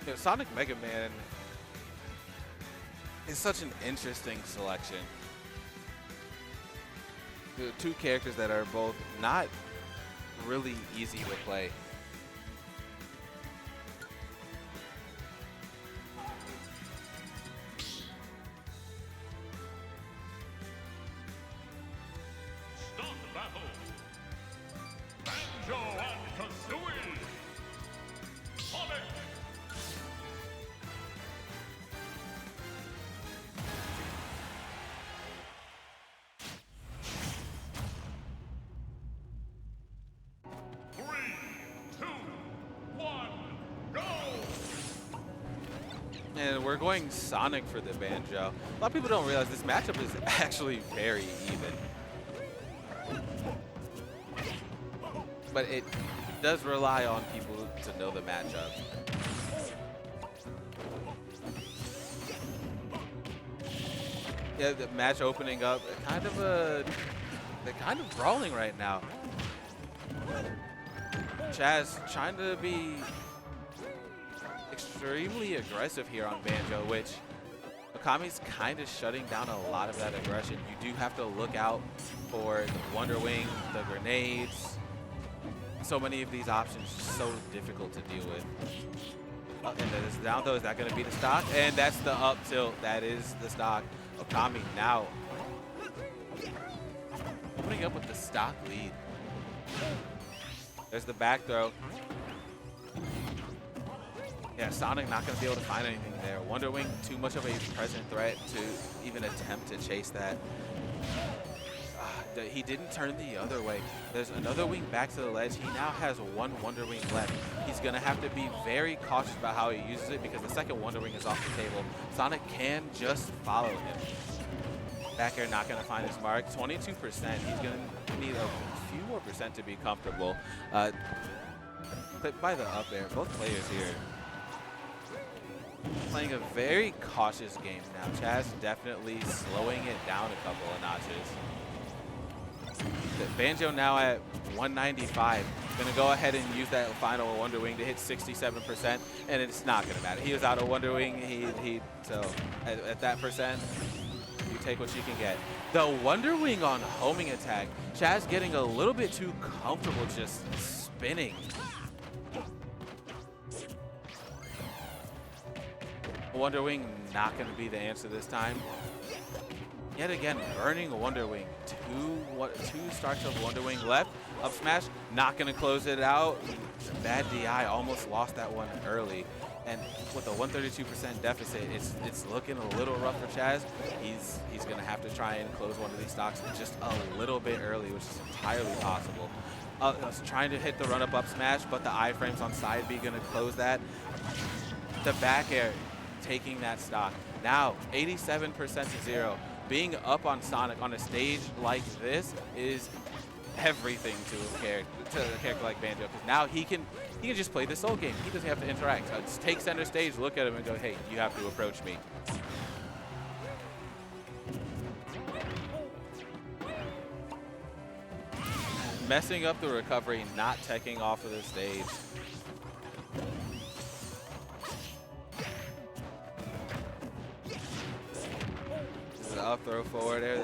You know, Sonic Mega Man is such an interesting selection. The two characters that are both not really easy to play. Start the battle. Banjo and Kazooie. Sonic. And we're going Sonic for the Banjo. A lot of people don't realize this matchup is actually very even. But it does rely on people to know the matchup. Yeah, the match opening up, they're kind of brawling right now. CHAS trying to be extremely aggressive here on Banjo, which Okami's kind of shutting down a lot of that aggression. You do have to look out for the Wonder Wing, the grenades. So many of these options are so difficult to deal with. And then this down throw, is that going to be the stock? And that's the up tilt. That is the stock. Okami now opening up with the stock lead. There's the back throw. Yeah, Sonic not going to be able to find anything there. Wonder Wing, too much of a present threat to even attempt to chase that. He didn't turn the other way. There's another wing back to the ledge. He now has one Wonder Wing left. He's going to have to be very cautious about how he uses it because the second Wonder Wing is off the table. Sonic can just follow him. Back air not going to find his mark. 22%. He's going to need a few more percent to be comfortable. Clipped by the up air. Both players here playing a very cautious game now. CHAS definitely slowing it down a couple of notches. Banjo now at 195. Going to go ahead and use that final Wonder Wing to hit 67%, and it's not going to matter. He was out of Wonder Wing. So at that percent, you take what you can get. The Wonder Wing on homing attack. CHAS getting a little bit too comfortable just spinning. Wonder Wing not going to be the answer this time. Yet again, burning a Wonder Wing. Two starts of Wonder Wing left. Up smash, not going to close it out. Bad DI, almost lost that one early. And with a 132% deficit, it's looking a little rough for CHAS. He's going to have to try and close one of these stocks just a little bit early, which is entirely possible. Trying to hit the run-up up smash, but the iframes on side B going to close that. The back air taking that stock. Now, 87% to 0. Being up on Sonic on a stage like this is everything to a character like Banjo, because now he can just play the soul game. He doesn't have to interact. Just take center stage, look at him, and go, "Hey, you have to approach me." Messing up the recovery, not teching off of the stage. Up throw forward there.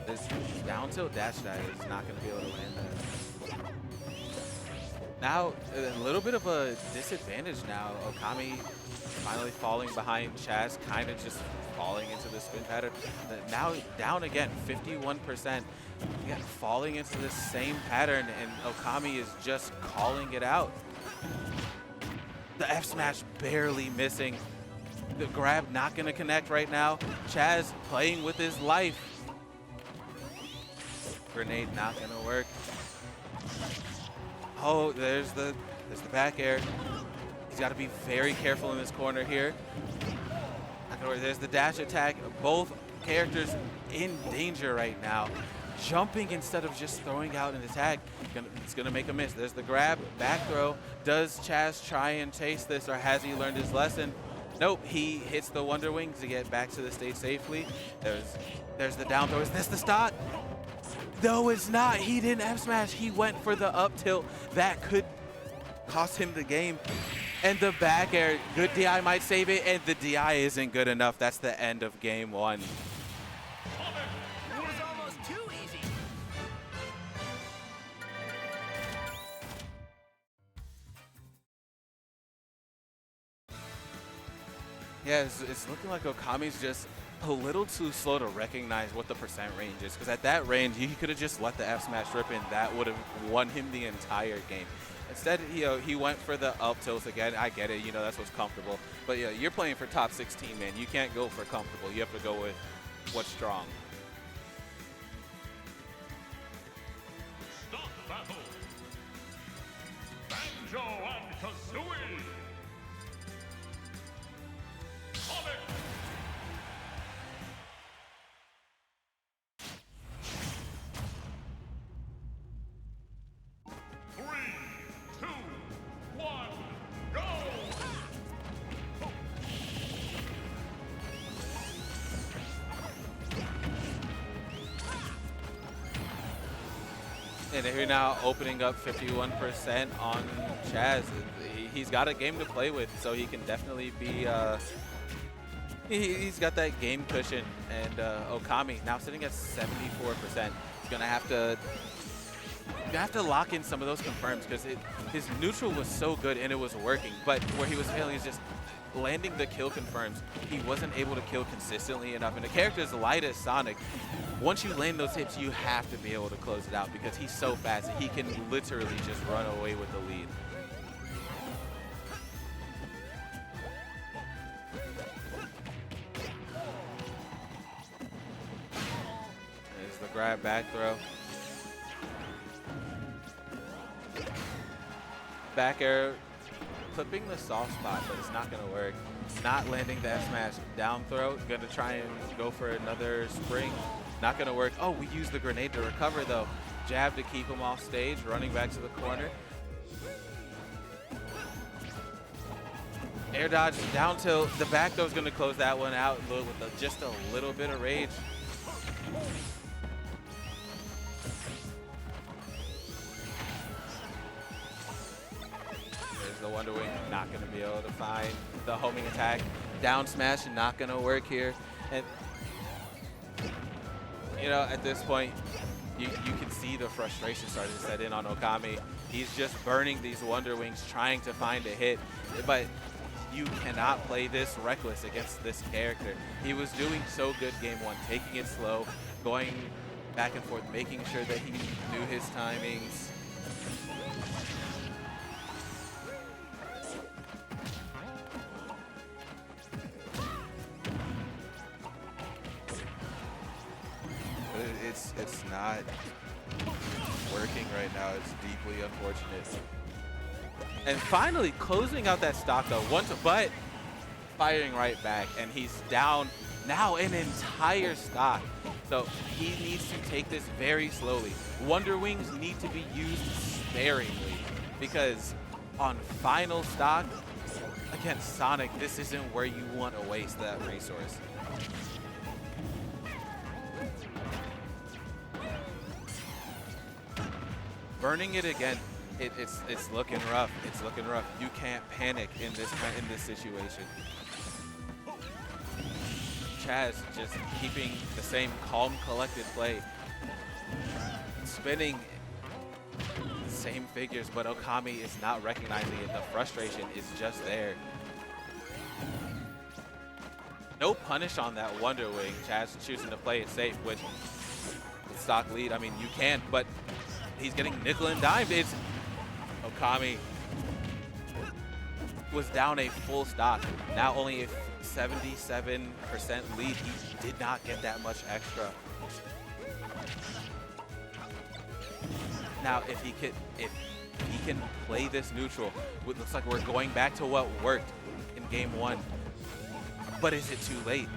This down tilt dash that is not going to be able to land that. Now, a little bit of a disadvantage now. Okami finally falling behind CHAS, kind of just falling into the spin pattern. Now down again, 51%. Again, falling into the same pattern, and Okami is just calling it out. The F smash barely missing. The grab not going to connect right now. CHAS playing with his life. Grenade not going to work. Oh, there's the back air. He's got to be very careful in this corner here. There's the dash attack. Both characters in danger right now. Jumping instead of just throwing out an attack. It's going to make a miss. There's the grab, back throw. Does CHAS try and chase this, or has he learned his lesson? Nope, he hits the Wonder Wing to get back to the stage safely. There's the down throw. Is this the stock? No, it's not. He didn't F smash. He went for the up tilt. That could cost him the game. And the back air, good DI might save it, and the DI isn't good enough. That's the end of game one. That was almost too easy. Yeah, it's looking like Okami's just a little too slow to recognize what the percent range is. Because at that range, he could have just let the F smash rip, and that would have won him the entire game. Instead, he went for the up tilts again. I get it, that's what's comfortable. But yeah, you're playing for top 16, man. You can't go for comfortable. You have to go with what's strong. Start battle. Banjo and Kazooie. Comic. And here now opening up 51% on CHAS. He's got a game to play with, so he can definitely be, he's got that game cushion. And Okami now sitting at 74%. He's gonna have to lock in some of those confirms because his neutral was so good and it was working, but where he was failing is just landing the kill confirms. He wasn't able to kill consistently enough. And a character as light as Sonic, once you land those hits, you have to be able to close it out because he's so fast that he can literally just run away with the lead. There's the grab back throw. Back air, clipping the soft spot, but it's not going to work. Not landing that smash. Down throw, going to try and go for another spring. Not going to work. Oh, we used the grenade to recover, though. Jab to keep him off stage, running back to the corner. Air dodge, down tilt. The back throw's going to close that one out with just a little bit of rage. The Wonder Wing not going to be able to find the homing attack. Down smash not going to work here. And, at this point, you can see the frustration starting to set in on Okami. He's just burning these Wonder Wings, trying to find a hit. But you cannot play this reckless against this character. He was doing so good game one, taking it slow, going back and forth, making sure that he knew his timings. It's not working right now. It's deeply unfortunate. And finally closing out that stock though, but firing right back, and he's down now an entire stock. So he needs to take this very slowly. Wonder Wings need to be used sparingly because on final stock against Sonic, this isn't where you want to waste that resource. Burning it again, it's looking rough. It's looking rough. You can't panic in this situation. CHAS just keeping the same calm, collected play, spinning the same figures, but Okami is not recognizing it. The frustration is just there. No punish on that Wonder Wing. CHAS choosing to play it safe, which with stock lead, I mean, you can, but he's getting nickel and dimed. It's Okami was down a full stock. Now only a 77% lead. He did not get that much extra. Now, if he can play this neutral, it looks like we're going back to what worked in game one. But is it too late?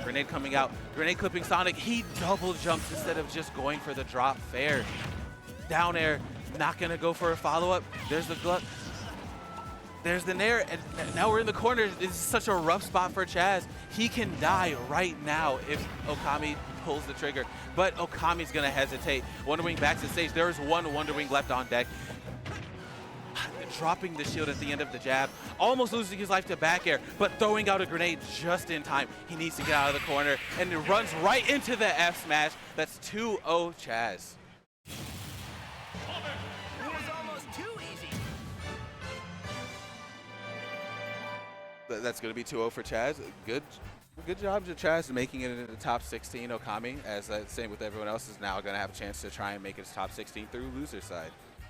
Grenade coming out, grenade clipping Sonic. He double jumps instead of just going for the drop fair. Down air, not gonna go for a follow-up. There's the glut. There's the nair, and now we're in the corner. This is such a rough spot for CHAS. He can die right now if Okami pulls the trigger, but Okami's gonna hesitate. Wonder Wing back to stage. There's one Wonder Wing left on deck. dropping the shield at the end of the jab, almost losing his life to back air, but throwing out a grenade just in time. He needs to get out of the corner, and it runs right into the F smash. That's 2-0 CHAS. It was almost too easy. That's going to be 2-0 for CHAS. Good job to CHAS making it into the top 16. Okami, as same with everyone else, is now going to have a chance to try and make it to top 16 through loser side.